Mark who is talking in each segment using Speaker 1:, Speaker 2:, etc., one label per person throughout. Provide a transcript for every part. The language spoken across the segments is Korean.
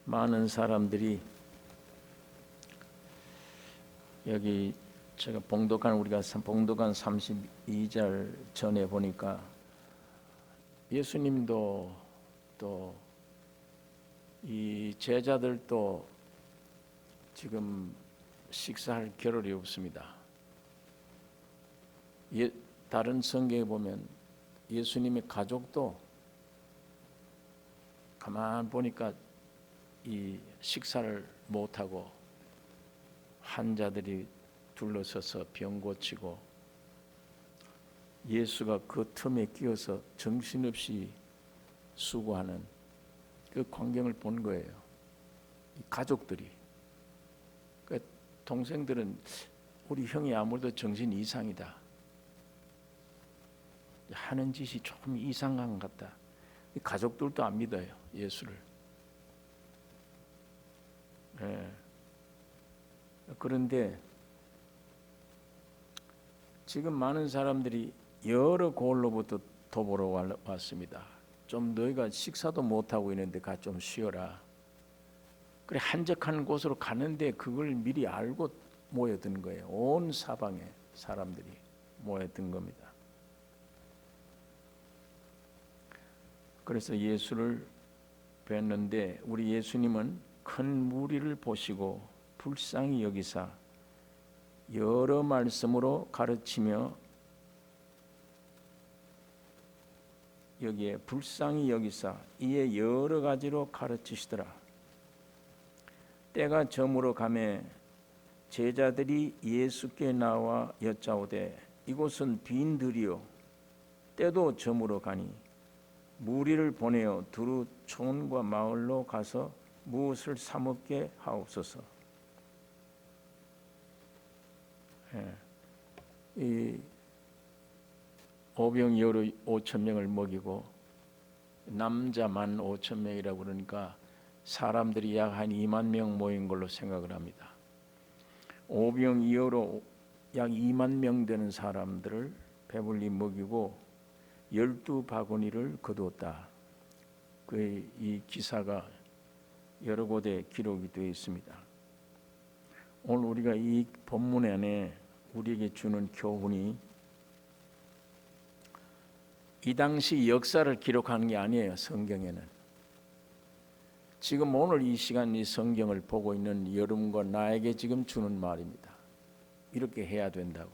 Speaker 1: 많은 사람들이 여기 제가 우리가 봉독한 32절 전에 보니까 예수님도 또 이 제자들도 지금 식사할 겨를이 없습니다. 다른 성경에 보면 예수님의 가족도 가만 보니까 이 식사를 못하고 환자들이 둘러서서 병 고치고 예수가 그 틈에 끼어서 정신없이 수고하는 그 광경을 본 거예요. 이 가족들이. 그 동생들은 우리 형이 아무래도 정신 이상이다. 하는 짓이 조금 이상한 것 같다. 이 가족들도 안 믿어요, 예수를. 네. 그런데 지금 많은 사람들이 여러 고을로부터 도보러 왔습니다. 좀 너희가 식사도 못하고 있는데 가 좀 쉬어라. 그래 한적한 곳으로 가는데 그걸 미리 알고 모여든 거예요. 온 사방에 사람들이 모여든 겁니다. 그래서 예수를 뵀는데 우리 예수님은 큰 무리를 보시고 불쌍히 여기사 여러 말씀으로 가르치며 여기에 불쌍히 여기사 이에 여러 가지로 가르치시더라. 때가 저물어 가매 제자들이 예수께 나와 여짜오되 이곳은 빈 들이요 때도 저물어 가니 무리를 보내어 두루 촌과 마을로 가서 무엇을 사 먹게 하옵소서. 이 오병이어로 5,000명을 먹이고 남자 15,000명이라고 그러니까 사람들이 약 한 2만 명 모인 걸로 생각을 합니다. 오병이어로 약 2만 명 되는 사람들을 배불리 먹이고 12바구니를 거두었다. 이 기사가 여러 곳에 기록이 되어 있습니다. 오늘 우리가 이 본문 안에 우리에게 주는 교훈이 이 당시 역사를 기록하는 게 아니에요. 성경에는 지금 오늘 이 시간 이 성경을 보고 있는 여러분과 나에게 지금 주는 말입니다. 이렇게 해야 된다고.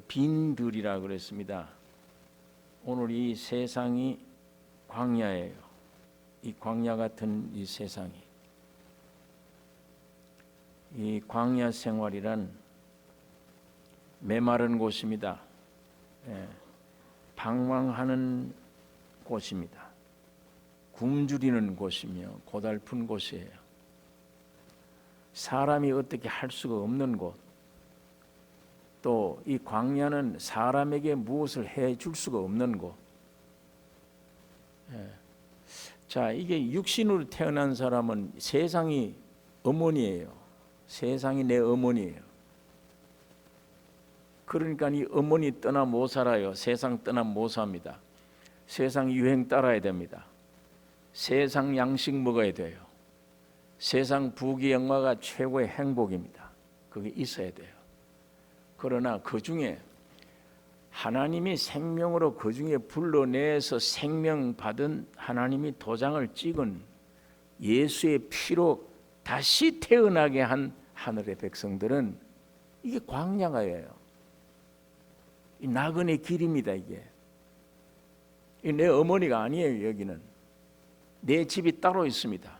Speaker 1: 빈들이라 그랬습니다. 오늘 이 세상이 광야예요. 이 광야 같은 이 세상이, 이 광야 생활이란 메마른 곳입니다. 방황하는 곳입니다. 굶주리는 곳이며 고달픈 곳이에요. 사람이 어떻게 할 수가 없는 곳. 또 이 광야는 사람에게 무엇을 해줄 수가 없는 곳. 자, 이게 육신으로 태어난 사람은 세상이 어머니예요. 세상이 내 어머니예요. 그러니까 이 어머니 떠나 못 살아요. 세상 떠나 못 삽니다. 세상 유행 따라야 됩니다. 세상 양식 먹어야 돼요. 세상 부귀영화가 최고의 행복입니다. 그게 있어야 돼요. 그러나 그 중에 하나님이 생명으로 그 중에 불러내서 생명 받은 하나님이 도장을 찍은 예수의 피로 다시 태어나게 한 하늘의 백성들은 이게 광야가예요. 이 나그네 길입니다. 이게 내 어머니가 아니에요. 여기는 내 집이 따로 있습니다.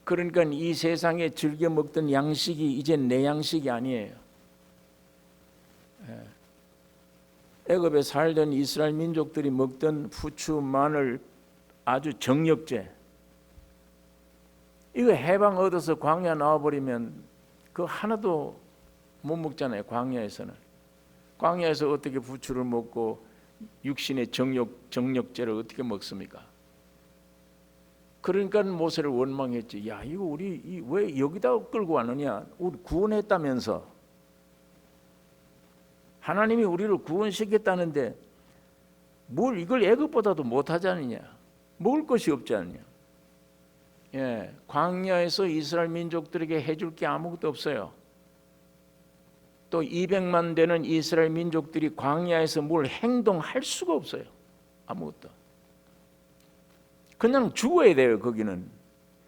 Speaker 1: 그러니까 이 세상에 즐겨 먹던 양식이 이제 내 양식이 아니에요. 애굽에 살던 이스라엘 민족들이 먹던 후추, 마늘, 아주 정력제, 이거 해방 얻어서 광야 나와버리면 그거 하나도 못 먹잖아요. 광야에서는. 광야에서 어떻게 부추를 먹고 육신의 정력제를 어떻게 먹습니까? 그러니까 모세를 원망했지. 야, 이거 우리 왜 여기다 끌고 왔느냐? 우리 구원했다면서. 하나님이 우리를 구원시켰다는데 뭘 이걸 애굽보다도 못하지 않느냐? 먹을 것이 없지 않느냐? 예, 광야에서 이스라엘 민족들에게 해줄 게 아무것도 없어요. 또 200만 되는 이스라엘 민족들이 광야에서 뭘 행동할 수가 없어요. 아무것도. 그냥 죽어야 돼요. 거기는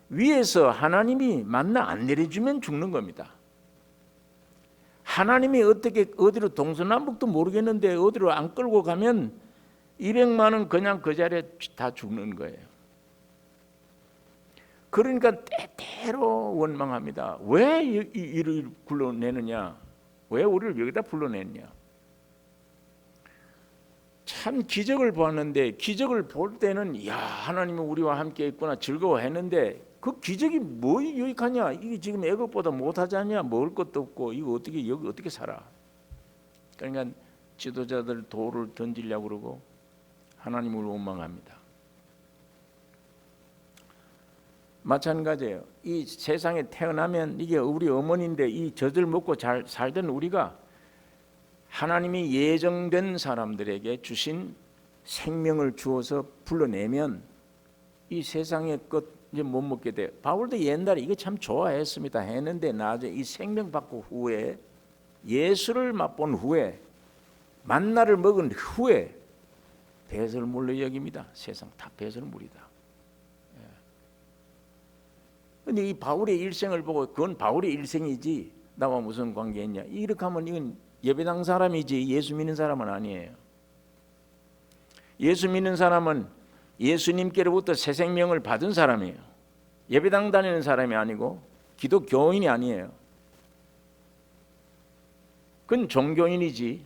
Speaker 1: 위에서 하나님이 만나 안 내려주면 죽는 겁니다. 하나님이 어떻게 어디로 동서남북도 모르겠는데 어디로 안 끌고 가면 200만은 그냥 그 자리에 다 죽는 거예요. 그러니까 때때로 원망합니다. 왜 이를 불러내느냐? 왜 우리를 여기다 불러냈냐? 참 기적을 보았는데 기적을 볼 때는 야 하나님은 우리와 함께 있구나 즐거워했는데 그 기적이 뭐 유익하냐? 이게 지금 애굽보다 못하지 않냐? 먹을 것도 없고 이거 어떻게 여기 어떻게 살아? 그러니까 지도자들 돌을 던지려고 그러고 하나님을 원망합니다. 마찬가지예요. 이 세상에 태어나면 이게 우리 어머니인데 이 젖을 먹고 잘 살던 우리가 하나님이 예정된 사람들에게 주신 생명을 주어서 불러내면 이 세상의 것 이제 못 먹게 돼요. 바울도 옛날에 이거 참 좋아했습니다. 했는데 나중에 이 생명 받고 후에 예수를 맛본 후에 만나를 먹은 후에 배설물로 여깁니다. 세상 다 배설물이다. 근데 이 바울의 일생을 보고 그건 바울의 일생이지 나와 무슨 관계 있냐? 이렇게 하면 이건 예배당 사람이지 예수 믿는 사람은 아니에요. 예수 믿는 사람은 예수님께로부터 새 생명을 받은 사람이에요. 예배당 다니는 사람이 아니고 기독교인이 아니에요. 그건 종교인이지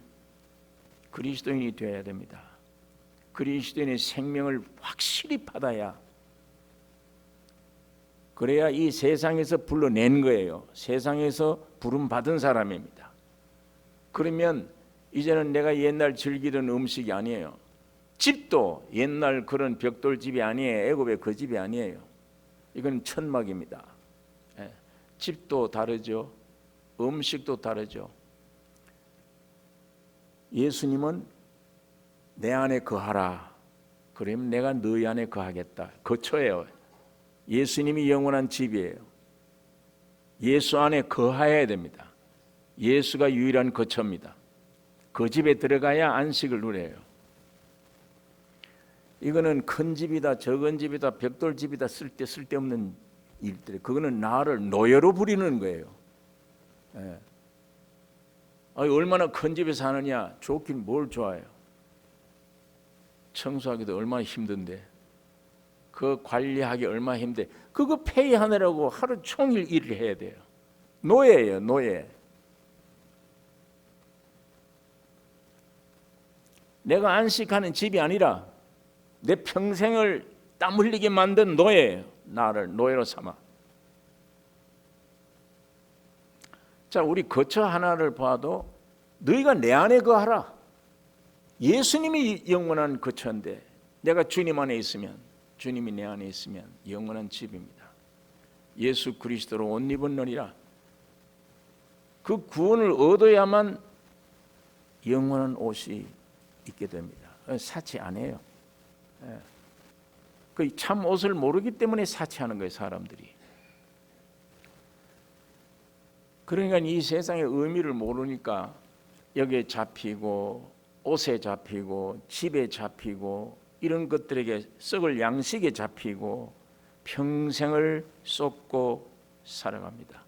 Speaker 1: 그리스도인이 되어야 됩니다. 그리스도인의 생명을 확실히 받아야 그래야 이 세상에서 불러낸 거예요. 세상에서 부름 받은 사람입니다. 그러면 이제는 내가 옛날 즐기던 음식이 아니에요. 집도 옛날 그런 벽돌집이 아니에요. 애굽의 그 집이 아니에요. 이건 천막입니다. 집도 다르죠. 음식도 다르죠. 예수님은 내 안에 거하라. 그러면 내가 너희 안에 거하겠다. 거처예요. 예수님이 영원한 집이에요. 예수 안에 거하여야 됩니다. 예수가 유일한 거처입니다. 그 집에 들어가야 안식을 누려요. 이거는 큰 집이다 적은 집이다 벽돌 집이다 쓸데없는 일들. 그거는 나를 노예로 부리는 거예요. 얼마나 큰 집에 사느냐. 좋긴 뭘 좋아해요. 청소하기도 얼마나 힘든데 그 관리하기 얼마나 힘든데 그거 페이하느라고 하루 종일 일을 해야 돼요. 노예예요. 노예. 내가 안식하는 집이 아니라 내 평생을 땀 흘리게 만든 노예예요. 나를 노예로 삼아. 자, 우리 거처 하나를 봐도 너희가 내 안에 거하라. 예수님이 영원한 거처인데 내가 주님 안에 있으면 주님이 내 안에 있으면 영원한 집입니다. 예수 그리스도로 옷 입었느니라. 그 구원을 얻어야만 영원한 옷이 있게 됩니다. 사치 안 해요. 그 참 옷을 모르기 때문에 사치하는 거예요, 사람들이. 그러니까 이 세상의 의미를 모르니까 여기에 잡히고 옷에 잡히고 집에 잡히고 이런 것들에게 썩을 양식에 잡히고 평생을 쏟고 살아갑니다.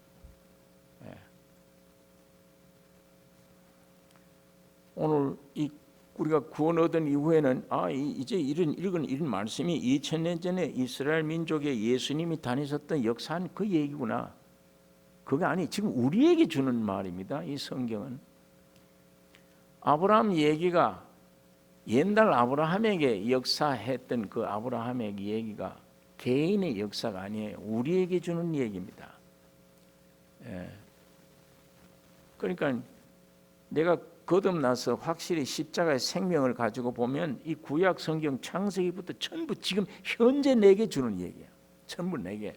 Speaker 1: 오늘 우리가 구원 얻은 이후에는 이제 이런 말씀이 2000년 전에 이스라엘 민족의 예수님이 다니셨던 역사한 그 얘기구나. 그게 아니 지금 우리에게 주는 말입니다. 이 성경은 아브라함 얘기가 옛날 아브라함에게 역사했던 그 아브라함의 얘기가 개인의 역사가 아니에요. 우리에게 주는 얘기입니다. 그러니까 내가 거듭나서 확실히 십자가의 생명을 가지고 보면 이 구약 성경 창세기부터 전부 지금 현재 내게 주는 얘기예요. 전부 내게.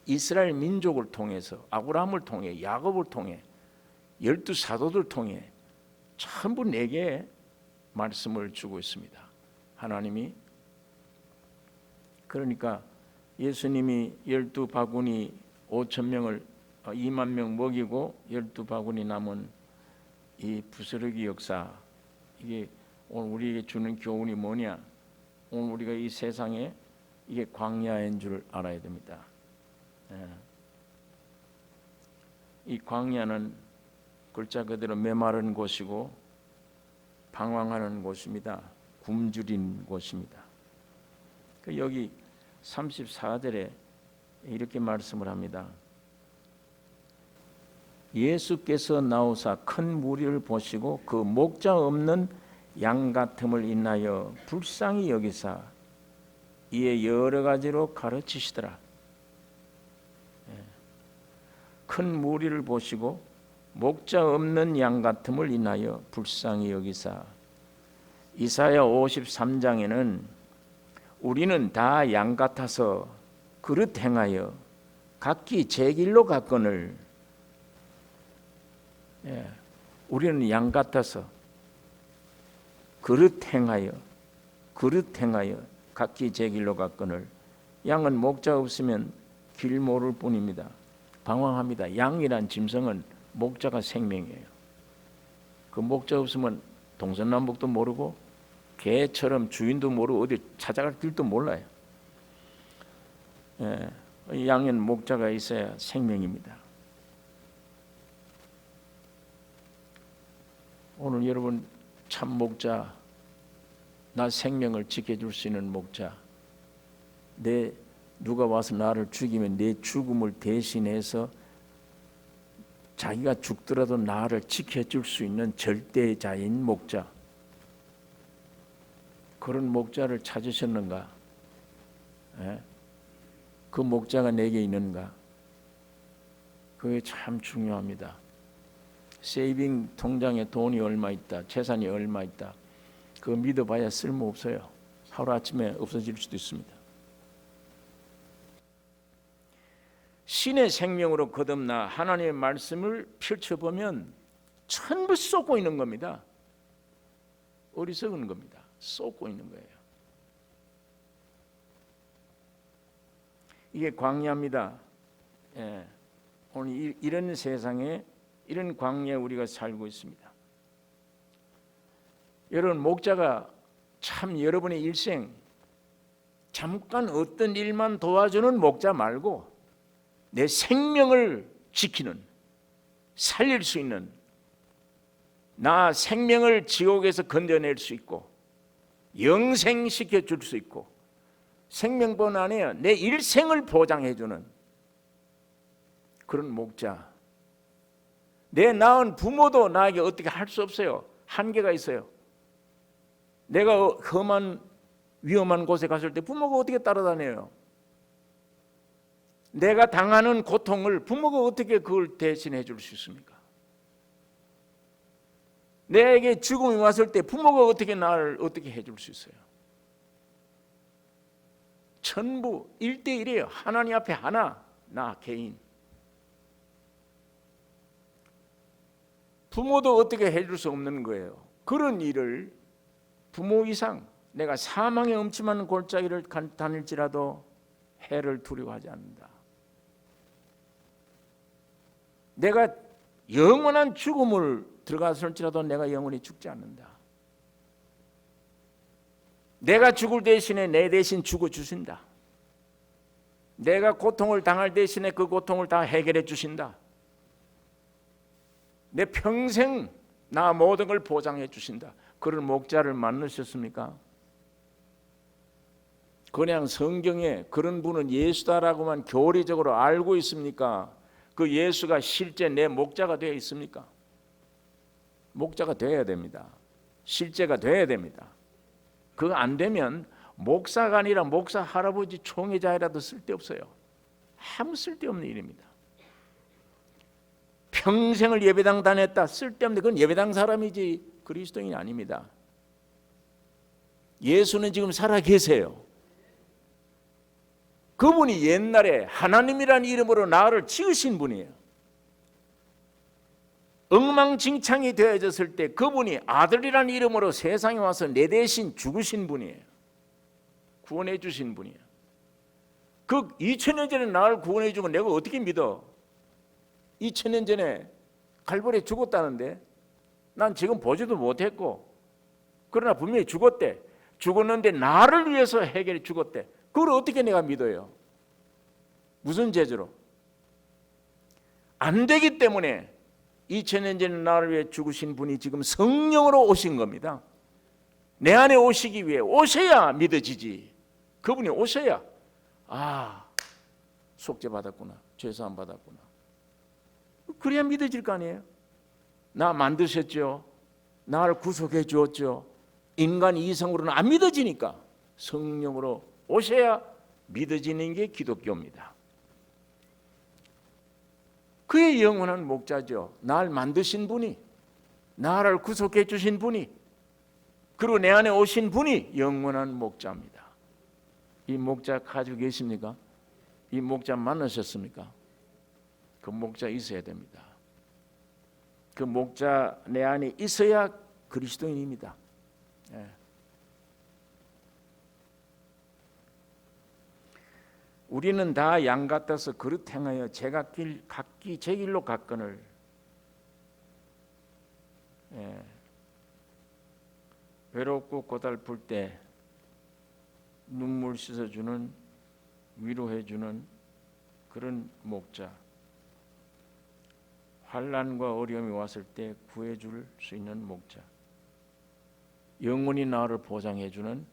Speaker 1: 이스라엘 민족을 통해서 아브라함을 통해 야곱을 통해 12 사도들 통해 전부 내게 말씀을 주고 있습니다. 하나님이. 그러니까 예수님이 12바구니 5,000명을 2만 명 먹이고 12바구니 남은 이 부스러기 역사, 이게 오늘 우리에게 주는 교훈이 뭐냐? 오늘 우리가 이 세상에 이게 광야인 줄 알아야 됩니다. 이 광야는 글자 그대로 메마른 곳이고 방황하는 곳입니다. 굶주린 곳입니다. 여기 34절에 이렇게 말씀을 합니다. 예수께서 나오사 큰 무리를 보시고 그 목자 없는 양 같음을 인하여 불쌍히 여기사 이에 여러 가지로 가르치시더라. 큰 무리를 보시고 목자 없는 양 같음을 인하여 불쌍히 여기사. 이사야 53장에는 우리는 다 양 같아서 그릇 행하여 각기 제 길로 갔거늘. 우리는 양 같아서 그릇 행하여 각기 제 길로 갔거늘. 양은 목자 없으면 길 모를 뿐입니다. 방황합니다. 양이란 짐승은 목자가 생명이에요. 그 목자 없으면 동서남북도 모르고 개처럼 주인도 모르고 어디 찾아갈 길도 몰라요. 양은 목자가 있어야 생명입니다. 오늘 여러분 참 목자, 나 생명을 지켜줄 수 있는 목자, 누가 와서 나를 죽이면 내 죽음을 대신해서 자기가 죽더라도 나를 지켜줄 수 있는 절대자인 목자, 그런 목자를 찾으셨는가? 그 목자가 내게 있는가? 그게 참 중요합니다. 세이빙 통장에 돈이 얼마 있다, 재산이 얼마 있다, 그거 믿어봐야 쓸모없어요. 하루아침에 없어질 수도 있습니다. 신의 생명으로 거듭나 하나님의 말씀을 펼쳐보면 전부 쏟고 있는 겁니다. 어리석은 겁니다. 쏟고 있는 거예요. 이게 광야입니다. 오늘 이런 세상에, 이런 광야에 우리가 살고 있습니다. 여러분, 목자가 참 여러분의 일생 잠깐 어떤 일만 도와주는 목자 말고 내 생명을 지키는, 살릴 수 있는, 나 생명을 지옥에서 건져낼 수 있고 영생시켜 줄 수 있고 생명뿐 아니라 내 일생을 보장해 주는 그런 목자. 내 낳은 부모도 나에게 어떻게 할 수 없어요. 한계가 있어요. 내가 험한 위험한 곳에 갔을 때 부모가 어떻게 따라다녀요? 내가 당하는 고통을 부모가 어떻게 그걸 대신해 줄 수 있습니까? 내게 죽음이 왔을 때 부모가 어떻게 나를 어떻게 해줄 수 있어요? 전부 1대1이에요. 하나님 앞에 하나, 나 개인. 부모도 어떻게 해줄 수 없는 거예요. 그런 일을 부모 이상, 내가 사망의 음침한 골짜기를 다닐지라도 해를 두려워하지 않는다. 내가 영원한 죽음을 들어갔을지라도 내가 영원히 죽지 않는다. 내가 죽을 대신에 내 대신 죽어주신다. 내가 고통을 당할 대신에 그 고통을 다 해결해 주신다. 내 평생 나 모든 걸 보장해 주신다. 그런 목자를 만나셨습니까? 그냥 성경에 그런 분은 예수다라고만 교리적으로 알고 있습니까? 그 예수가 실제 내 목자가 되어 있습니까? 목자가 되어야 됩니다. 실제가 되어야 됩니다. 그거 안 되면 목사가 아니라 목사 할아버지 총회자라도 쓸데없어요. 아무 쓸데없는 일입니다. 평생을 예배당 다녔다, 쓸데없는데 그건 예배당 사람이지 그리스도인이 아닙니다. 예수는 지금 살아 계세요. 그분이 옛날에 하나님이라는 이름으로 나를 지으신 분이에요. 엉망진창이 되어졌을 때 그분이 아들이라는 이름으로 세상에 와서 내 대신 죽으신 분이에요. 구원해 주신 분이에요. 그 2000년 전에 나를 구원해 주고 내가 어떻게 믿어? 2000년 전에 갈보리에 죽었다는데 난 지금 보지도 못했고, 그러나 분명히 죽었대. 죽었는데 나를 위해서 해결해 죽었대. 그걸 어떻게 내가 믿어요? 무슨 재주로? 안 되기 때문에 2000년 전에 나를 위해 죽으신 분이 지금 성령으로 오신 겁니다. 내 안에 오시기 위해 오셔야 믿어지지. 그분이 오셔야 속죄 받았구나, 죄사함 받았구나, 그래야 믿어질 거 아니에요. 나 만드셨죠, 나를 구속해 주었죠. 인간 이성으로는 안 믿어지니까 성령으로 오셔야 믿어지는 게 기독교입니다. 그의 영원한 목자죠. 날 만드신 분이, 나를 구속해 주신 분이, 그리고 내 안에 오신 분이 영원한 목자입니다. 이 목자 가지고 계십니까? 이 목자 만나셨습니까? 그 목자 있어야 됩니다. 그 목자 내 안에 있어야 그리스도인입니다. 예. 우리는 다 양 같아서 그릇 행하여 제가 각기 제 길로 갔거늘. 예. 외롭고 고달플 때 눈물 씻어주는, 위로해주는 그런 목자, 환난과 어려움이 왔을 때 구해줄 수 있는 목자, 영원히 나를 보장해주는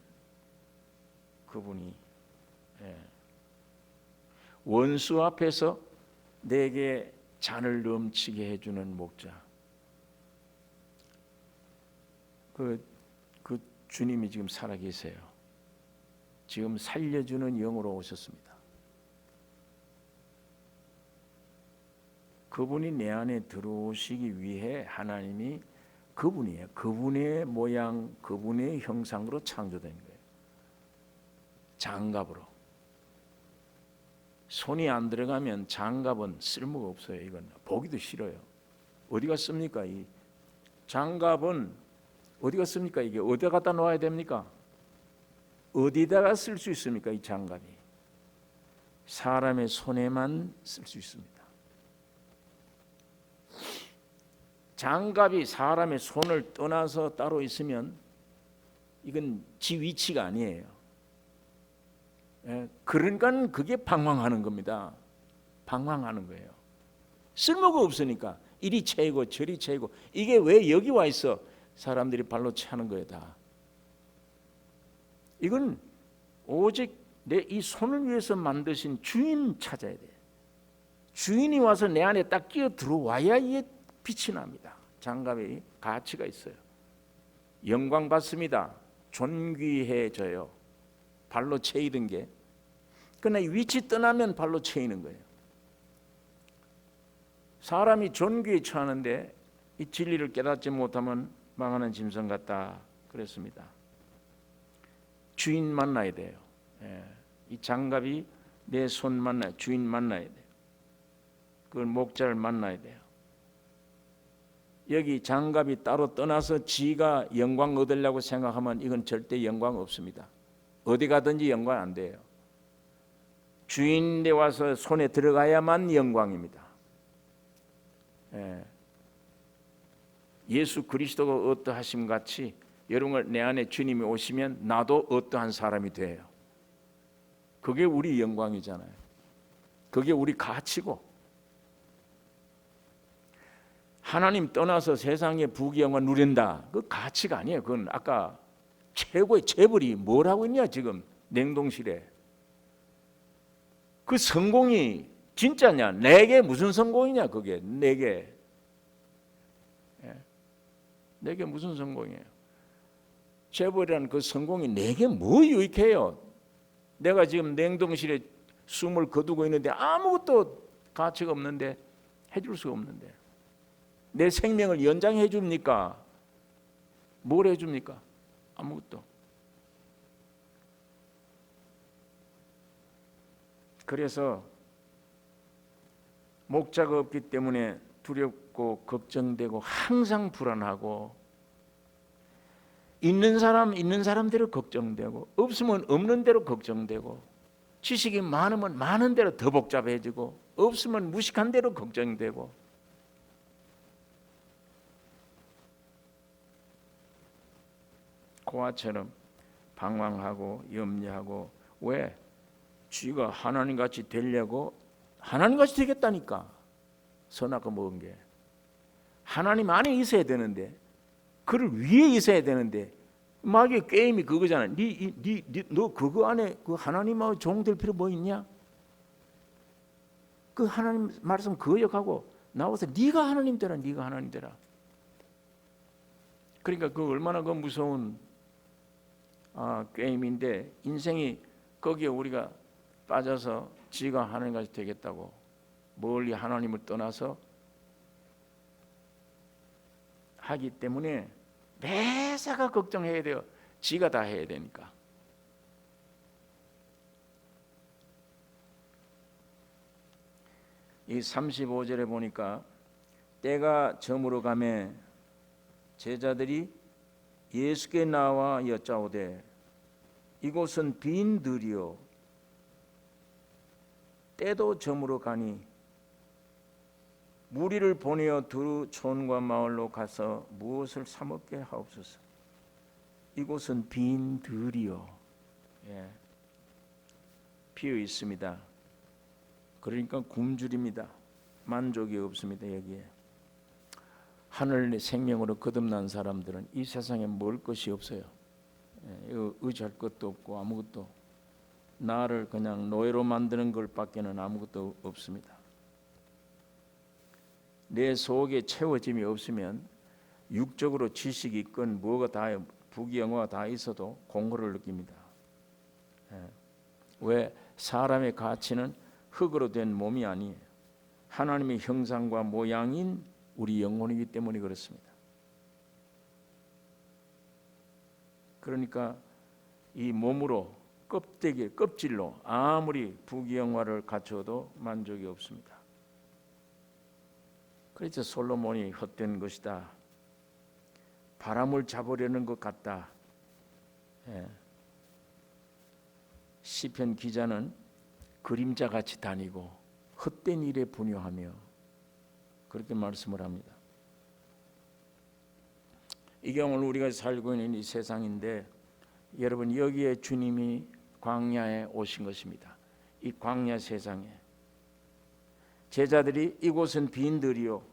Speaker 1: 그분이, 원수 앞에서 내게 잔을 넘치게 해주는 목자, 그 주님이 지금 살아계세요. 지금 살려주는 영으로 오셨습니다. 그분이 내 안에 들어오시기 위해 하나님이 그분이에요. 그분의 모양, 그분의 형상으로 창조된 거예요. 장갑으로. 손이 안 들어가면 장갑은 쓸모가 없어요. 이건 보기도 싫어요. 어디가 씁니까? 이 장갑은 어디가 씁니까? 이게 어디다 갖다 놓아야 됩니까? 어디다가 쓸 수 있습니까? 이 장갑이 사람의 손에만 쓸 수 있습니다. 장갑이 사람의 손을 떠나서 따로 있으면 이건 지 위치가 아니에요. 그러니까 그게 방황하는 겁니다. 방황하는 거예요. 쓸모가 없으니까 이리 채이고 저리 채이고, 이게 왜 여기 와 있어? 사람들이 발로 차는 거예요. 다. 이건 오직 내 이 손을 위해서 만드신 주인 찾아야 돼. 주인이 와서 내 안에 딱 끼어 들어와야 이게 빛이 납니다. 장갑에 가치가 있어요. 영광 받습니다. 존귀해져요. 발로 채이던 게. 그러나 위치 떠나면 발로 채이는 거예요. 사람이 존귀에 처하는데 이 진리를 깨닫지 못하면 망하는 짐승 같다 그랬습니다. 주인 만나야 돼요. 이 장갑이 내 손 만나야, 주인 만나야 돼요. 그 목자를 만나야 돼요. 여기 장갑이 따로 떠나서 지가 영광 얻으려고 생각하면 이건 절대 영광 없습니다. 어디 가든지 영광 안 돼요. 주인에 와서 손에 들어가야만 영광입니다. 예수 그리스도가 어떠하심 같이 여러분 내 안에 주님이 오시면 나도 어떠한 사람이 돼요. 그게 우리 영광이잖아요. 그게 우리 가치고, 하나님 떠나서 세상의 부귀영화 누린다, 그 가치가 아니에요. 그건 아까 최고의 재벌이 뭐라고 있냐 지금 냉동실에. 그 성공이 진짜냐? 내게 무슨 성공이냐? 그게 내게 무슨 성공이에요? 재벌이라는 그 성공이 내게 뭐 유익해요? 내가 지금 냉동실에 숨을 거두고 있는데 아무것도 가치가 없는데, 해줄 수가 없는데, 내 생명을 연장해 줍니까? 뭘 해줍니까? 아무것도. 그래서 목자가 없기 때문에 두렵고 두렵고 걱정되고 항상 불안하고 있는 사람 있는 사람대로 걱정되고 없으면 없는 대로 걱정되고 지식이 많으면 많은 대로 더 복잡해지고 없으면 무식한 대로 걱정되고 고아처럼 방황하고 염려하고 왜? 쥐가 하나님같이 되려고 하나님같이 되겠다니까. 선악과 먹은 게 하나님 안에 있어야 되는데 그를 위에 있어야 되는데 마귀의 게임이 그거잖아. 너 그거 안에 그 하나님하고 종될 필요 뭐 있냐? 그 하나님 말씀 거역하고 나와서 네가 하나님 되라, 네가 하나님 되라. 그러니까 그 얼마나 그 무서운 게임인데 인생이 거기에 우리가 빠져서 지가 하나님같이 되겠다고 멀리 하나님을 떠나서 하기 때문에 매사가 걱정해야 돼요. 지가 다 해야 되니까. 이 35절에 보니까 때가 저물어 가매 제자들이 예수께 나와 여짜오되 이곳은 빈 들이요 때도 저물어 가니 무리를 보내어 두 촌과 마을로 가서 무엇을 사 먹게 하옵소서. 이곳은 빈 들이요, 비어 있습니다. 그러니까 굶주립니다. 만족이 없습니다. 여기에 하늘 생명으로 거듭난 사람들은 이 세상에 먹을 것이 없어요. 의지할 것도 없고 아무것도 나를 그냥 노예로 만드는 것밖에는 아무것도 없습니다. 내 속에 채워짐이 없으면 육적으로 지식이 있건 뭐가 다 부귀영화가 다 있어도 공허를 느낍니다. 왜? 사람의 가치는 흙으로 된 몸이 아니에요. 하나님의 형상과 모양인 우리 영혼이기 때문에 그렇습니다. 그러니까 이 몸으로 껍질로 아무리 부귀영화를 갖춰도 만족이 없습니다. 그래서 솔로몬이 헛된 것이다. 바람을 잡으려는 것 같다. 시편 기자는 그림자같이 다니고 헛된 일에 분유하며 그렇게 말씀을 합니다. 이게 오늘 우리가 살고 있는 이 세상인데 여러분 여기에 주님이 광야에 오신 것입니다. 이 광야 세상에 제자들이 이곳은 빈 들이요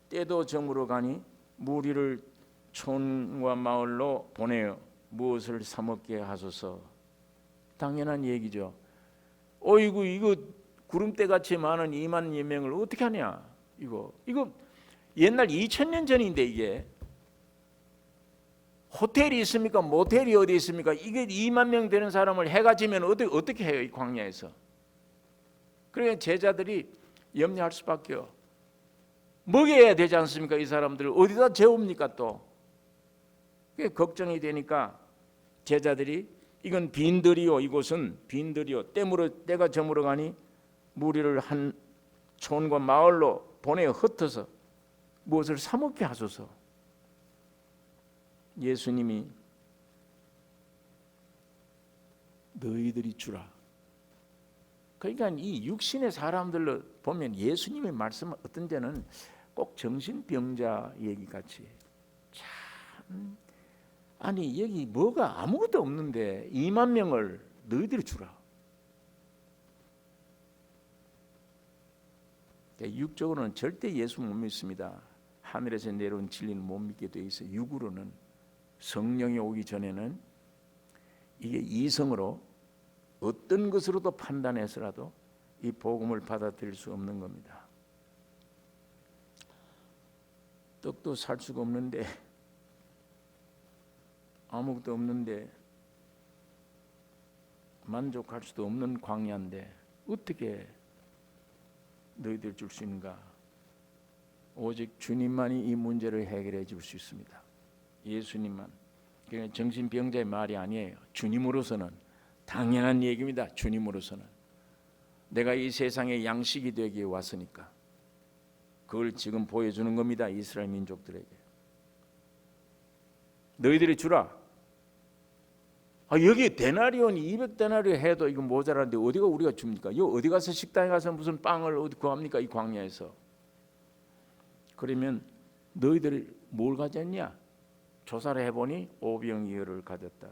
Speaker 1: 때도 저물어 가니 무리를 촌과 마을로 보내어 무엇을 사 먹게 하소서. 당연한 얘기죠. 어이구 이거 구름대같이 많은 2만 명을 어떻게 하냐. 이거 옛날 2000년 전인데 이게 호텔이 있습니까? 모텔이 어디 있습니까? 이게 2만 명 되는 사람을 해가 지면 어떻게 해요? 이 광야에서. 그러니까 제자들이 염려할 수밖에요. 먹여야 되지 않습니까? 이 사람들을 어디다 재웁니까 또? 그게 걱정이 되니까 제자들이 이건 빈들이요 이곳은 빈들이요 때가 저물어 가니 무리를 한 촌과 마을로 보내어 흩어서 무엇을 사 먹게 하소서. 예수님이 너희들이 주라. 그러니까 이 육신의 사람들로 보면 예수님의 말씀은 어떤 데는 꼭 정신병자 얘기같이 참 아니 여기 뭐가 아무것도 없는데 2만 명을 너희들이 주라. 육적으로는 절대 예수 못 믿습니다. 하늘에서 내려온 진리는 못 믿게 돼 있어요. 육으로는 성령이 오기 전에는 이게 이성으로 어떤 것으로도 판단해서라도 이 복음을 받아들일 수 없는 겁니다. 떡도 살 수가 없는데 아무것도 없는데 만족할 수도 없는 광야인데 어떻게 너희들 줄 수 있는가? 오직 주님만이 이 문제를 해결해 줄 수 있습니다. 예수님만. 그러니까 정신병자의 말이 아니에요. 주님으로서는 당연한 얘기입니다. 주님으로서는 내가 이 세상에 양식이 되기에 왔으니까 그걸 지금 보여주는 겁니다. 이스라엘 민족들에게. 너희들이 주라. 여기 데나리온 200데나리온 해도 이거 모자라는데 어디가 우리가 줍니까? 이 어디 가서 식당에 가서 무슨 빵을 어디 구합니까? 이 광야에서. 그러면 너희들이 뭘 가졌냐? 조사를 해보니 오병이어를 가졌다.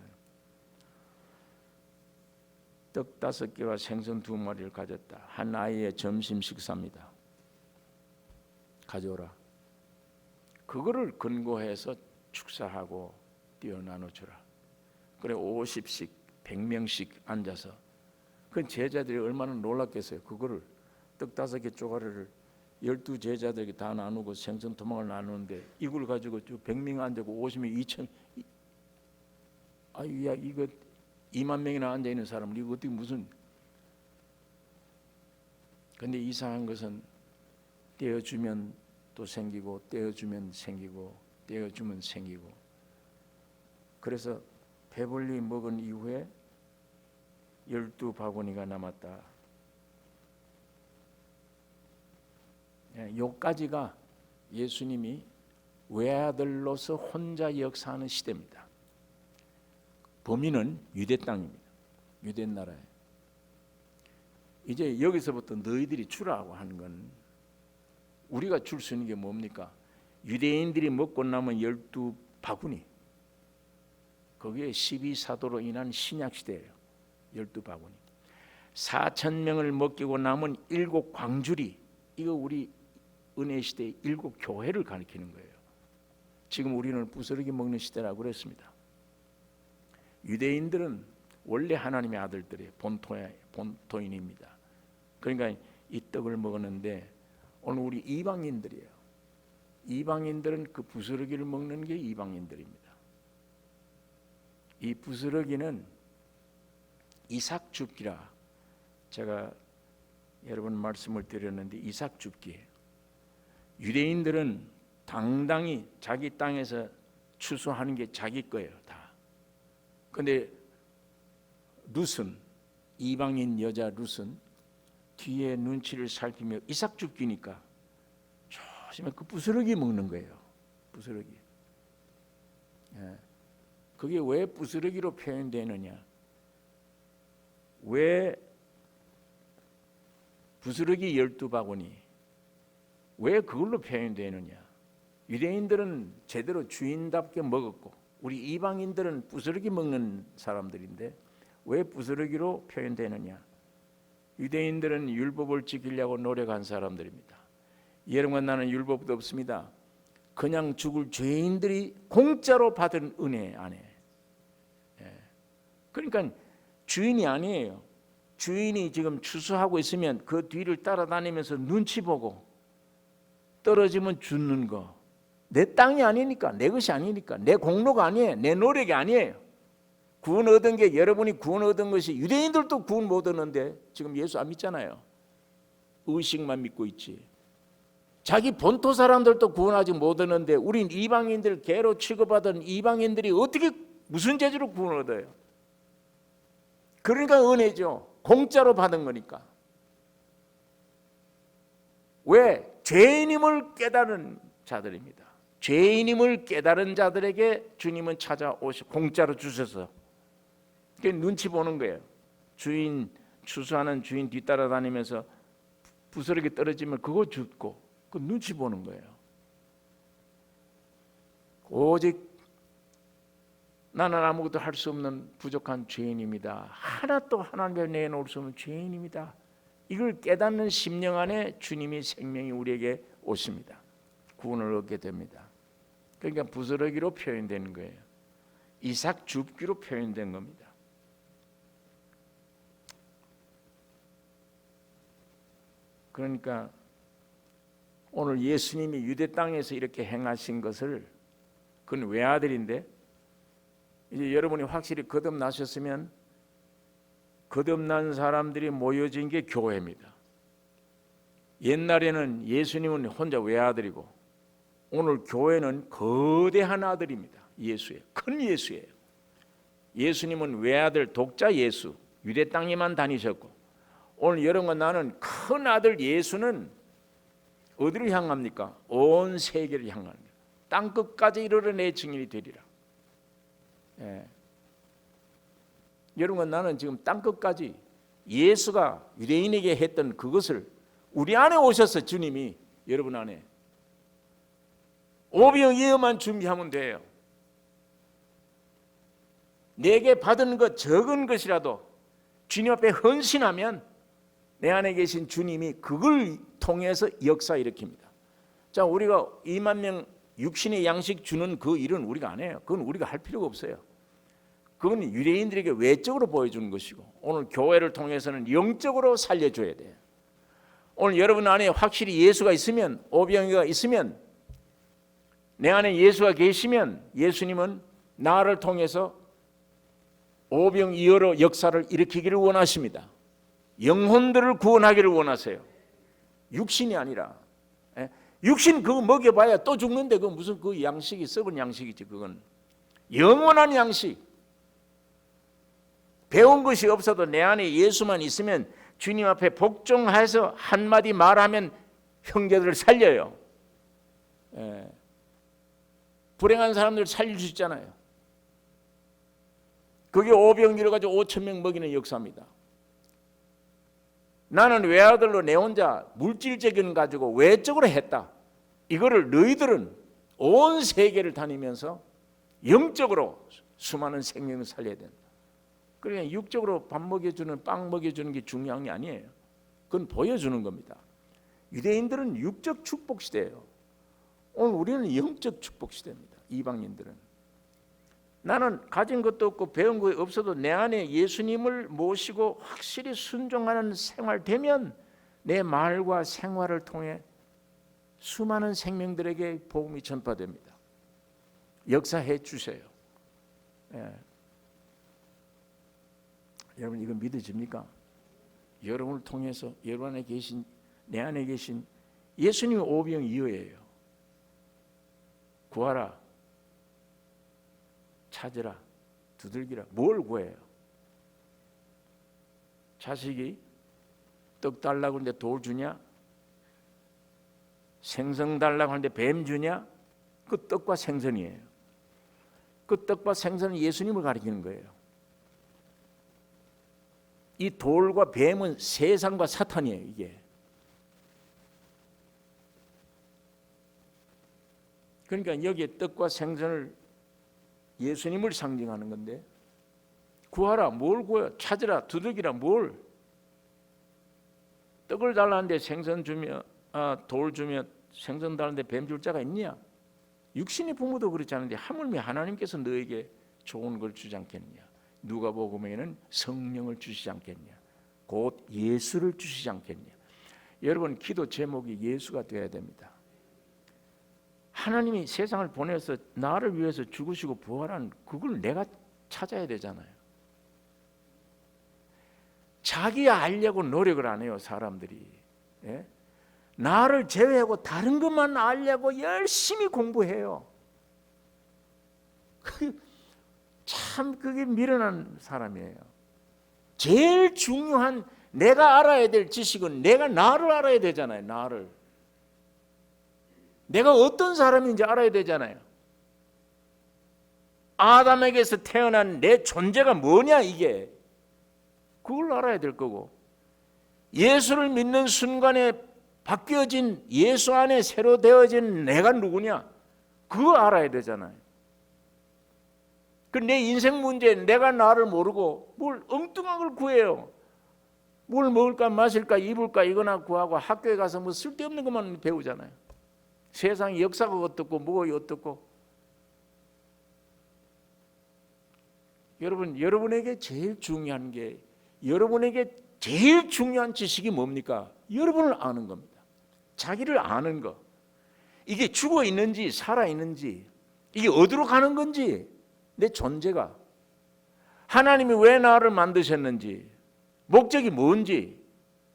Speaker 1: 떡 5개와 생선 2마리를 가졌다. 한 아이의 점심 식사입니다. 가져오라. 그거를 근거해서 축사하고 띄어나눠주라. 그래 50씩 100명씩 앉아서 그 제자들이 얼마나 놀랐겠어요. 그거를 떡 5개 쪼가리를 12제자들에게 다 나누고 생선 토막을 나누는데 이걸 가지고 100명 앉고 50명 2천 야 이거 2만 명이나 앉아 있는 사람은 이거 어떻게 무슨. 근데 이상한 것은 떼어주면 또 생기고 떼어주면 생기고 떼어주면 생기고. 그래서 배불리 먹은 이후에 12바구니가 남았다. 요까지가 예수님이 외아들로서 혼자 역사하는 시대입니다. 범위는 유대 땅입니다. 유대 나라에. 이제 여기서부터 너희들이 주라고 하는 건 우리가 줄 수 있는 게 뭡니까? 유대인들이 먹고 남은 12바구니. 거기에 12사도로 인한 신약시대예요. 12바구니. 4,000명을 먹이고 남은 7광주리. 이거 우리 은혜시대의 7교회를 가리키는 거예요. 지금 우리는 부스러기 먹는 시대라고 그랬습니다. 유대인들은 원래 하나님의 아들들이에요. 본토인입니다. 그러니까 이 떡을 먹었는데 오늘 우리 이방인들이에요. 이방인들은 그 부스러기를 먹는 게 이방인들입니다. 이 부스러기는 이삭 줍기라 제가 여러분 말씀을 드렸는데 이삭 줍기예요. 유대인들은 당당히 자기 땅에서 추수하는 게 자기 거예요. 다. 근데 룻은 이방인 여자 룻은 뒤에 눈치를 살피며 이삭 줍기니까 조심해 그 부스러기 먹는 거예요. 부스러기. 그게 왜 부스러기로 표현되느냐? 왜 부스러기 12바구니 왜 그걸로 표현되느냐? 유대인들은 제대로 주인답게 먹었고 우리 이방인들은 부스러기 먹는 사람들인데 왜 부스러기로 표현되느냐? 유대인들은 율법을 지키려고 노력한 사람들입니다. 여러분과 나는 율법도 없습니다. 그냥 죽을 죄인들이 공짜로 받은 은혜 안에. 그러니까 주인이 아니에요. 주인이 지금 추수하고 있으면 그 뒤를 따라다니면서 눈치 보고 떨어지면 죽는 거. 내 땅이 아니니까, 내 것이 아니니까, 내 공로가 아니에요. 내 노력이 아니에요. 구원 얻은 게 여러분이 구원 얻은 것이 유대인들도 구원 못 얻는데 지금 예수 안 믿잖아요. 의식만 믿고 있지. 자기 본토 사람들도 구원하지 못 얻는데 우린 이방인들 개로 취급하던 이방인들이 어떻게 무슨 재주로 구원 얻어요? 그러니까 은혜죠. 공짜로 받은 거니까. 왜? 죄인임을 깨달은 자들입니다. 죄인임을 깨달은 자들에게 주님은 찾아오셔 공짜로 주셔서 눈치 보는 거예요. 주인 추수하는 주인 뒤따라다니면서 부스러기 떨어지면 그거 줍고 그 눈치 보는 거예요. 오직 나는 아무것도 할 수 없는 부족한 죄인입니다. 하나도 하나님께 내놓을 수 없는 죄인입니다. 이걸 깨닫는 심령 안에 주님이 생명이 우리에게 오십니다. 구원을 얻게 됩니다. 그러니까 부스러기로 표현되는 거예요. 이삭 줍기로 표현된 겁니다. 그러니까 오늘 예수님이 유대 땅에서 이렇게 행하신 것을 그건 외아들인데 이제 여러분이 확실히 거듭나셨으면 거듭난 사람들이 모여진 게 교회입니다. 옛날에는 예수님은 혼자 외아들이고 오늘 교회는 거대한 아들입니다. 예수예요. 큰 예수예요. 예수님은 외아들 독자 예수 유대 땅에만 다니셨고 오늘 여러분과 나는 큰 아들 예수는 어디를 향합니까? 온 세계를 향하는 거예요. 땅 끝까지 이르러 내 증인이 되리라. 예. 여러분, 나는 지금 땅 끝까지 예수가 유대인에게 했던 그것을 우리 안에 오셔서 주님이 여러분 안에 오병이어만 준비하면 돼요. 내게 받은 것 적은 것이라도 주님 앞에 헌신하면 내 안에 계신 주님이 그걸 통해서 역사 일으킵니다. 자, 우리가 2만 명 육신의 양식 주는 그 일은 우리가 안 해요. 그건 우리가 할 필요가 없어요. 그건 유대인들에게 외적으로 보여주는 것이고, 오늘 교회를 통해서는 영적으로 살려줘야 돼요. 오늘 여러분 안에 확실히 예수가 있으면, 오병이가 있으면, 내 안에 예수가 계시면 예수님은 나를 통해서 오병이어로 역사를 일으키기를 원하십니다. 영혼들을 구원하기를 원하세요. 육신이 아니라. 육신 그거 먹여봐야 또 죽는데 그 무슨 그 양식이 썩은 양식이지. 그건 영원한 양식. 배운 것이 없어도 내 안에 예수만 있으면 주님 앞에 복종해서 한마디 말하면 형제들을 살려요. 불행한 사람들 살릴 수 있잖아요. 그게 오병이어 가지고 5천 명 먹이는 역사입니다. 나는 외아들로 내 혼자 물질적인 가지고 외적으로 했다. 이거를 너희들은 온 세계를 다니면서 영적으로 수많은 생명을 살려야 된다. 그러니까 육적으로 밥 먹여주는, 빵 먹여주는 게 중요한 게 아니에요. 그건 보여주는 겁니다. 유대인들은 육적 축복 시대예요. 오늘 우리는 영적 축복 시대입니다. 이방인들은. 나는 가진 것도 없고 배운 거 없어도 내 안에 예수님을 모시고 확실히 순종하는 생활 되면 내 말과 생활을 통해 수많은 생명들에게 복음이 전파됩니다. 역사해 주세요. 여러분, 이거 믿어집니까? 여러분을 통해서 여러분 안에 계신, 내 안에 계신 예수님의 오병이어예요. 구하라, 찾으라, 두들기라. 뭘 구해요? 자식이 떡 달라고 하는데 돌 주냐? 생선 달라고 하는데 뱀 주냐? 그 떡과 생선이에요. 그 떡과 생선은 예수님을 가리키는 거예요. 이 돌과 뱀은 세상과 사탄이에요. 이게. 그러니까 여기에 떡과 생선을 예수님을 상징하는 건데, 구하라, 뭘 구해요? 찾으라, 두들기라, 뭘? 떡을 달라는데 생선 주며, 돌 주며 생선 달라는데 뱀 줄 자가 있냐? 육신의 부모도 그렇지 않은데 하물며 하나님께서 너에게 좋은 걸 주지 않겠냐? 누가복음에는 성령을 주시지 않겠냐? 곧 예수를 주시지 않겠냐? 여러분, 기도 제목이 예수가 되어야 됩니다. 하나님이 세상을 보내서 나를 위해서 죽으시고 부활한 그걸 내가 찾아야 되잖아요. 자기 알려고 노력을 안 해요, 사람들이. 예? 나를 제외하고 다른 것만 알려고 열심히 공부해요. 참 그게 미련한 사람이에요. 제일 중요한 내가 알아야 될 지식은 내가 나를 알아야 되잖아요. 나를. 내가 어떤 사람인지 알아야 되잖아요. 아담에게서 태어난 내 존재가 뭐냐, 이게. 그걸 알아야 될 거고, 예수를 믿는 순간에 바뀌어진 예수 안에 새로 되어진 내가 누구냐, 그거 알아야 되잖아요. 그 내 인생 문제, 내가 나를 모르고 뭘 엉뚱한 걸 구해요. 뭘 먹을까 마실까 입을까 이거나 구하고 학교에 가서 뭐 쓸데없는 것만 배우잖아요. 세상 역사가 어떻고 뭐가 어떻고. 여러분, 여러분에게 제일 중요한 게, 여러분에게 제일 중요한 지식이 뭡니까? 여러분을 아는 겁니다. 자기를 아는 거. 이게 죽어 있는지 살아 있는지, 이게 어디로 가는 건지, 내 존재가, 하나님이 왜 나를 만드셨는지, 목적이 뭔지,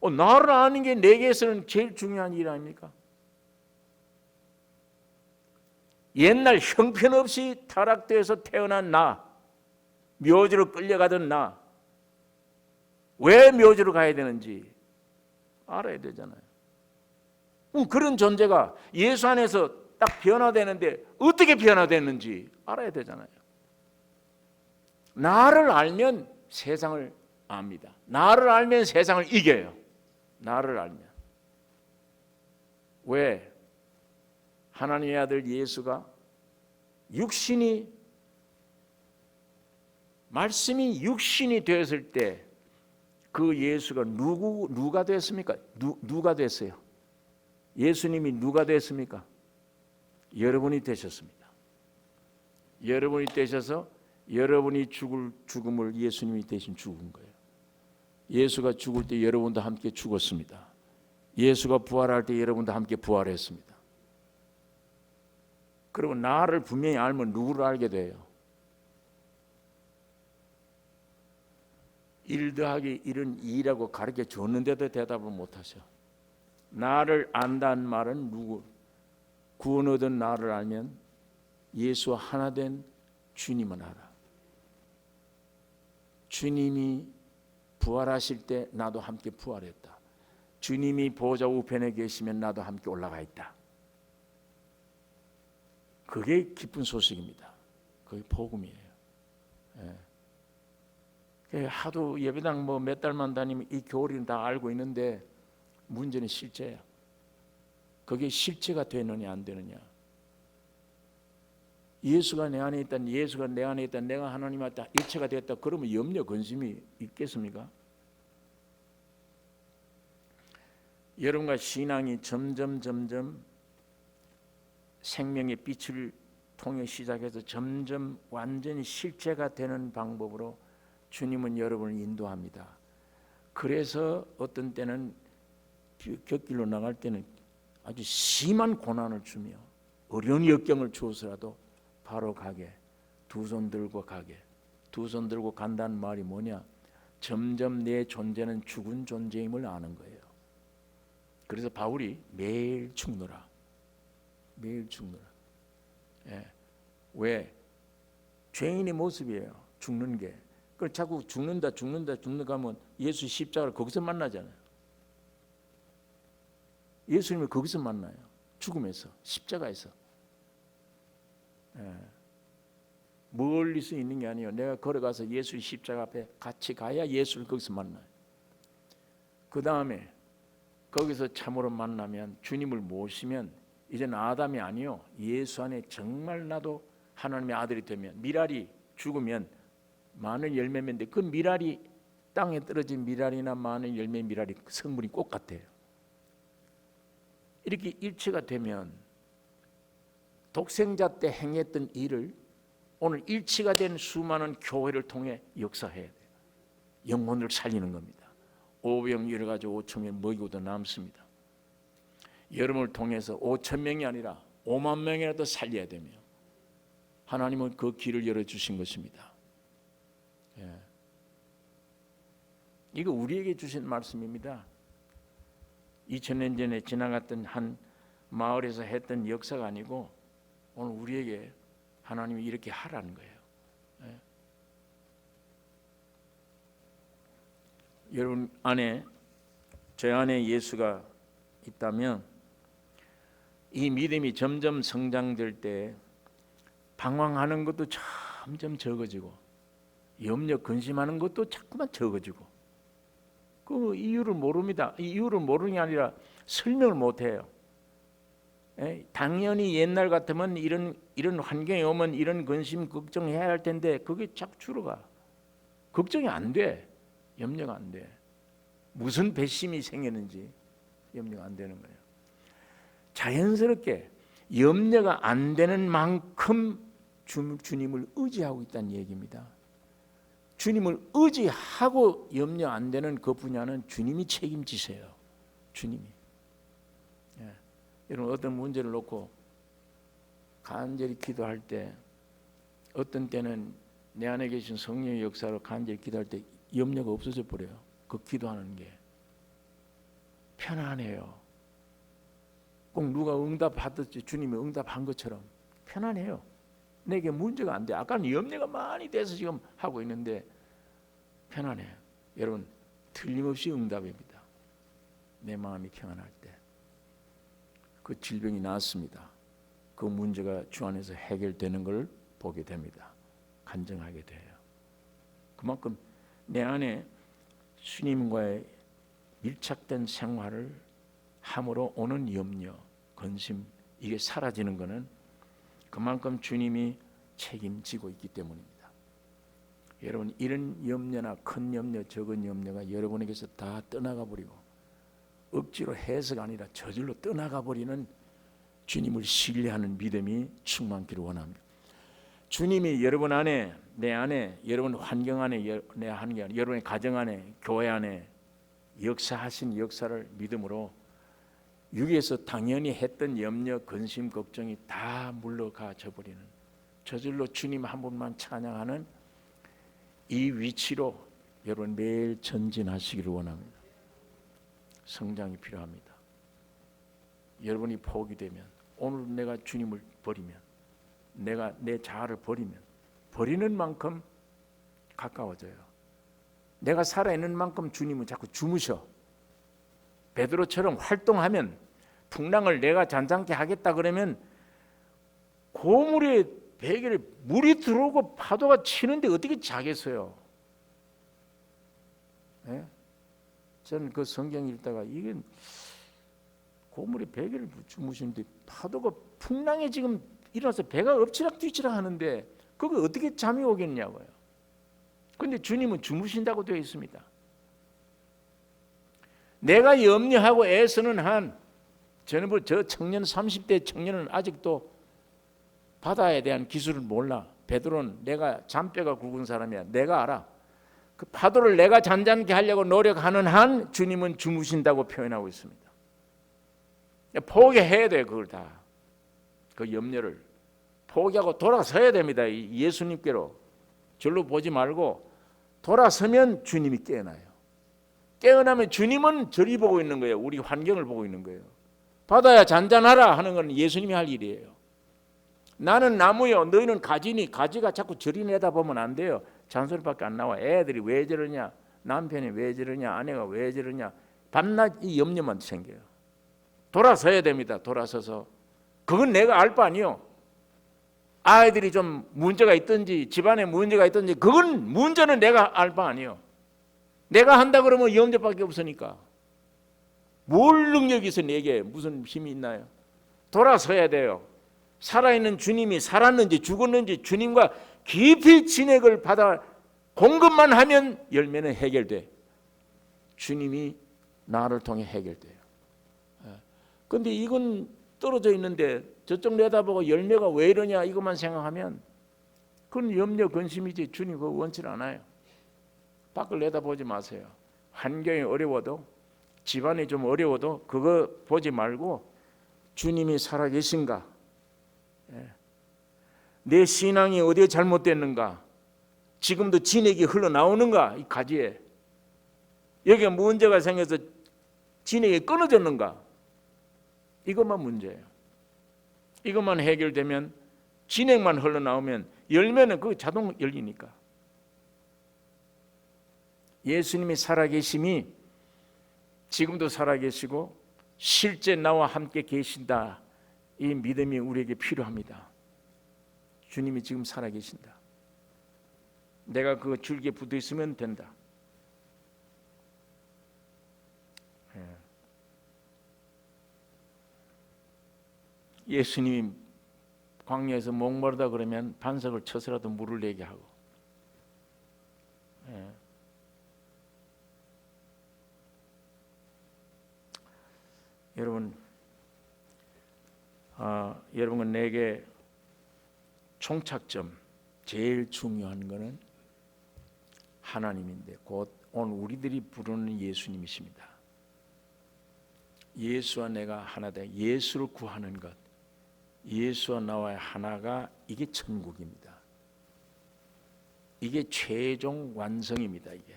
Speaker 1: 나를 아는 게 내게서는 제일 중요한 일 아닙니까? 옛날 형편없이 타락돼서 태어난 나, 묘지로 끌려가던 나, 왜 묘지로 가야 되는지 알아야 되잖아요. 그런 존재가 예수 안에서 딱 변화되는데 어떻게 변화되는지 알아야 되잖아요. 나를 알면 세상을 압니다. 나를 알면 세상을 이겨요. 나를 알면. 왜? 하나님의 아들 예수가 말씀이 육신이 되었을 때 그 예수가 누가 됐습니까? 누가 됐어요? 예수님이 누가 됐습니까? 여러분이 되셨습니다. 여러분이 되셔서 여러분이 죽을 죽음을 예수님이 대신 죽은 거예요. 예수가 죽을 때 여러분도 함께 죽었습니다. 예수가 부활할 때 여러분도 함께 부활했습니다. 그리고 나를 분명히 알면 누구를 알게 돼요? 1 더하기 1은 2라고 가르쳐 줬는데도 대답을 못하셔. 나를 안다는 말은 누구? 구원 얻은 나를 알면 예수와 하나 된 주님을 알아. 주님이 부활하실 때 나도 함께 부활했다. 주님이 보좌 우편에 계시면 나도 함께 올라가 있다. 그게 기쁜 소식입니다. 그게 복음이에요. 예. 하도 예배당 몇 달만 다니면 이 교리는 다 알고 있는데 문제는 실제야. 그게 실제가 되느냐 안 되느냐. 예수가 내 안에 있다, 예수가 내 안에 있다, 내가 하나님한테 일체가 됐다. 그러면 염려 근심이 있겠습니까? 여러분과 신앙이 점점 생명의 빛을 통해 시작해서 점점 완전히 실제가 되는 방법으로 주님은 여러분을 인도합니다. 그래서 어떤 때는 곁길로 나갈 때는 아주 심한 고난을 주며 어려운 역경을 주어서라도 바로 가게, 두 손 들고 가게. 두 손 들고 간다는 말이 뭐냐? 점점 내 존재는 죽은 존재임을 아는 거예요. 그래서 바울이 매일 죽노라. 매일 죽노라. 예. 왜? 죄인의 모습이에요. 죽는 게. 그걸 자꾸 죽는다 하면 예수 십자가를 거기서 만나잖아요. 예수님을 거기서 만나요. 죽음에서, 십자가에서. 예. 멀리서 있는 게 아니에요. 내가 걸어가서 예수 십자가 앞에 같이 가야 예수를 거기서 만나요. 그 다음에 거기서 참으로 만나면, 주님을 모시면 이제는 아담이 아니요, 예수 안에 정말 나도 하나님의 아들이 되면, 미랄이 죽으면 마늘 열매인데 그 미랄이 땅에 떨어진 미랄이나 마늘 열매 미랄이 성분이 꼭 같아요. 이렇게 일체가 되면 독생자 때 행했던 일을 오늘 일치가 된 수많은 교회를 통해 역사해야 돼요. 영혼을 살리는 겁니다. 오병 여러 가지 5천 명 먹이고도 남습니다. 여러분을 통해서 5천 명이 아니라 5만 명이라도 살려야 되며 하나님은 그 길을 열어주신 것입니다. 예. 이거 우리에게 주신 말씀입니다. 2000년 전에 지나갔던 한 마을에서 했던 역사가 아니고 오늘 우리에게 하나님이 이렇게 하라는 거예요. 예. 여러분 안에, 제 안에 예수가 있다면 이 믿음이 점점 성장될 때 방황하는 것도 점점 적어지고 염려 근심하는 것도 자꾸만 적어지고, 그 이유를 모릅니다. 이유를 모르는 게 아니라 설명을 못해요. 당연히 옛날 같으면 이런 환경이 오면 이런 근심 걱정해야 할 텐데 그게 자꾸 줄어가. 걱정이 안 돼. 염려가 안 돼. 무슨 배심이 생기는지 염려가 안 되는 거예요. 자연스럽게 염려가 안 되는 만큼 주님을 의지하고 있다는 얘기입니다. 주님을 의지하고 염려 안 되는 그 분야는 주님이 책임지세요. 주님이. 예. 여러분 어떤 문제를 놓고 간절히 기도할 때, 어떤 때는 내 안에 계신 성령의 역사로 간절히 기도할 때 염려가 없어져 버려요. 그 기도하는 게 편안해요. 꼭 누가 응답하듯이 주님이 응답한 것처럼 편안해요. 내게 문제가 안 돼. 아까는 염려가 많이 돼서 지금 하고 있는데 편안해요. 여러분 틀림없이 응답입니다. 내 마음이 평안할 때. 그 질병이 나았습니다. 그 문제가 주 안에서 해결되는 걸 보게 됩니다. 간증하게 돼요. 그만큼 내 안에 주님과의 밀착된 생활을 함으로 오는 염려, 근심 이게 사라지는 것은 그만큼 주님이 책임지고 있기 때문입니다. 여러분 이런 염려나 큰 염려, 적은 염려가 여러분에게서 다 떠나가 버리고 억지로 해서가 아니라 저절로 떠나가 버리는 주님을 신뢰하는 믿음이 충만기를 원합니다. 주님이 여러분 안에, 내 안에, 여러분 환경 안에, 내 환경 안에, 여러분의 가정 안에, 교회 안에 역사하신 역사를 믿음으로 육에서 당연히 했던 염려, 근심, 걱정이 다 물러가져 버리는, 저절로 주님 한 분만 찬양하는 이 위치로 여러분 매일 전진하시기를 원합니다. 성장이 필요합니다. 여러분이 포기되면, 오늘 내가 주님을 버리면, 내가 내 자아를 버리면, 버리는 만큼 가까워져요. 내가 살아있는 만큼 주님은 자꾸 주무셔. 베드로처럼 활동하면, 풍랑을 내가 잔잔케 하겠다 그러면 고물의 베개를 물이 들어오고 파도가 치는데 어떻게 자겠어요? 예? 저는 그 성경 읽다가 이게 고물의 베개를 주무시는데 파도가 풍랑에 지금 일어나서 배가 엎치락뒤치락 하는데 그거 어떻게 잠이 오겠냐고요. 그런데 주님은 주무신다고 되어 있습니다. 내가 염려하고 애쓰는 한, 저는 저 청년 30대 청년은 아직도 바다에 대한 기술을 몰라. 베드로는 내가 잔뼈가 굵은 사람이야. 내가 알아. 그 파도를 내가 잔잔케 하려고 노력하는 한 주님은 주무신다고 표현하고 있습니다. 포기해야 돼. 그걸 다. 그 염려를 포기하고 돌아서야 됩니다. 예수님께로 절로 보지 말고 돌아서면 주님이 깨어나요. 깨어나면 주님은 저리 보고 있는 거예요. 우리 환경을 보고 있는 거예요. 바다야 잔잔하라 하는 건 예수님이 할 일이에요. 나는 나무요, 너희는 가지니, 가지가 자꾸 저리 내다보면 안 돼요. 잔소리밖에 안 나와. 애들이 왜 저러냐, 남편이 왜 저러냐, 아내가 왜 저러냐, 밤낮 이 염려만 생겨요. 돌아서야 됩니다. 돌아서서 그건 내가 알 바 아니요. 아이들이 좀 문제가 있든지 집안에 문제가 있든지 그건 문제는 내가 알 바 아니요. 내가 한다 그러면 염려밖에 없으니까 뭘 능력이 있어 내게 무슨 힘이 있나요? 돌아서야 돼요. 살아있는 주님이 살았는지 죽었는지 주님과 깊이 진액을 받아 공급만 하면 열매는 해결돼. 주님이 나를 통해 해결돼요. 그런데 이건 떨어져 있는데 저쪽 내다보고 열매가 왜 이러냐 이것만 생각하면 그건 염려 근심이지 주님 그거 원치 않아요. 밖을 내다보지 마세요. 환경이 어려워도 집안이 좀 어려워도 그거 보지 말고 주님이 살아계신가, 내 신앙이 어디에 잘못됐는가, 지금도 진액이 흘러나오는가, 이 가지에 여기에 문제가 생겨서 진액이 끊어졌는가, 이것만 문제예요. 이것만 해결되면, 진액만 흘러나오면 열매는 그 자동 열리니까. 예수님이 살아계심이 지금도 살아계시고 실제 나와 함께 계신다, 이 믿음이 우리에게 필요합니다. 주님이 지금 살아계신다. 내가 그 줄기에 붙어 있으면 된다. 예수님이 광야에서 목마르다 그러면 반석을 쳐서라도 물을 내게 하고, 여러분, 여러분은 내게 총착점, 제일 중요한 것은 하나님인데 곧 오늘 우리들이 부르는 예수님이십니다. 예수와 내가 하나 돼 예수를 구하는 것, 예수와 나와의 하나가 이게 천국입니다. 이게 최종 완성입니다. 이게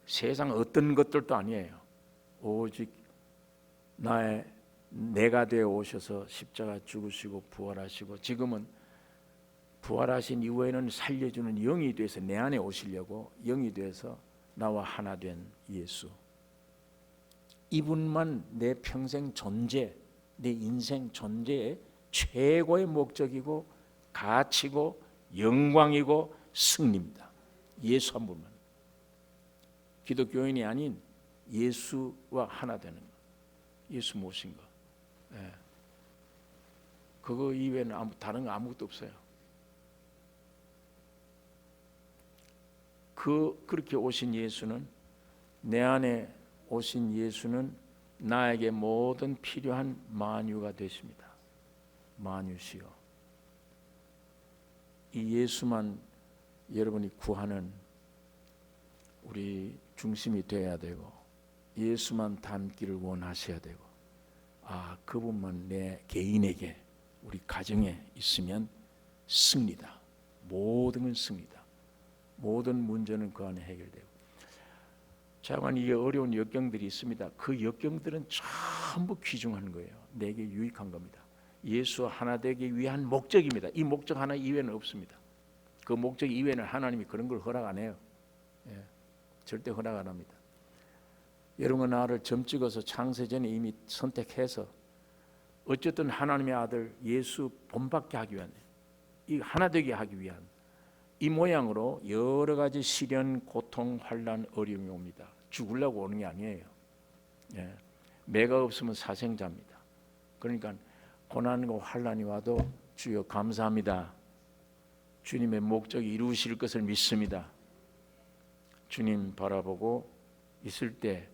Speaker 1: 세상 어떤 것들도 아니에요. 오직 내가 되어 오셔서 십자가 죽으시고 부활하시고 지금은 부활하신 이후에는 살려주는 영이 돼서 내 안에 오시려고 영이 돼서 나와 하나 된 예수, 이분만 내 평생 존재, 내 인생 존재의 최고의 목적이고 가치고 영광이고 승리입니다. 예수 한 분만. 기독교인이 아닌 예수와 하나 되는 거. 예수 모신 거. 예. 그거 이외에는 다른 거 아무것도 없어요. 그렇게 오신 예수는, 내 안에 오신 예수는 나에게 모든 필요한 만유가 되십니다. 만유시요. 이 예수만 여러분이 구하는 우리 중심이 되어야 되고, 예수만 닮기를 원하셔야 되고, 그분만 내 개인에게, 우리 가정에 있으면 승리다. 모든 건 승리다. 모든 문제는 그 안에 해결되고. 자관 이게 어려운 역경들이 있습니다. 그 역경들은 전부 귀중한 거예요. 내게 유익한 겁니다. 예수와 하나 되기 위한 목적입니다. 이 목적 하나 이외에는 없습니다. 그 목적 이외에는 하나님이 그런 걸 허락 안 해요. 예, 절대 허락 안 합니다. 여러분 나를 점 찍어서 창세전에 이미 선택해서 어쨌든 하나님의 아들 예수 본받게 하기 위한, 이 하나 되게 하기 위한 이 모양으로 여러 가지 시련, 고통, 환난, 어려움이 옵니다. 죽으려고 오는 게 아니에요. 예. 매가 없으면 사생자입니다. 그러니까 고난과 환난이 와도 주여 감사합니다. 주님의 목적이 이루실 것을 믿습니다. 주님 바라보고 있을 때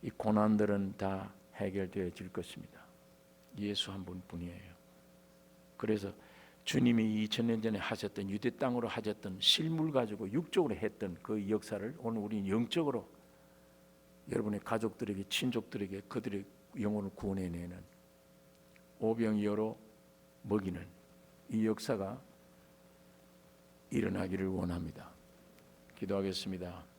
Speaker 1: 이 고난들은 다 해결되어질 것입니다. 예수 한 분뿐이에요. 그래서 주님이 2000년 전에 하셨던, 유대 땅으로 하셨던, 실물 가지고 육적으로 했던 그 역사를 오늘 우리는 영적으로 여러분의 가족들에게, 친족들에게 그들의 영혼을 구원해내는, 오병이어로 먹이는 이 역사가 일어나기를 원합니다. 기도하겠습니다.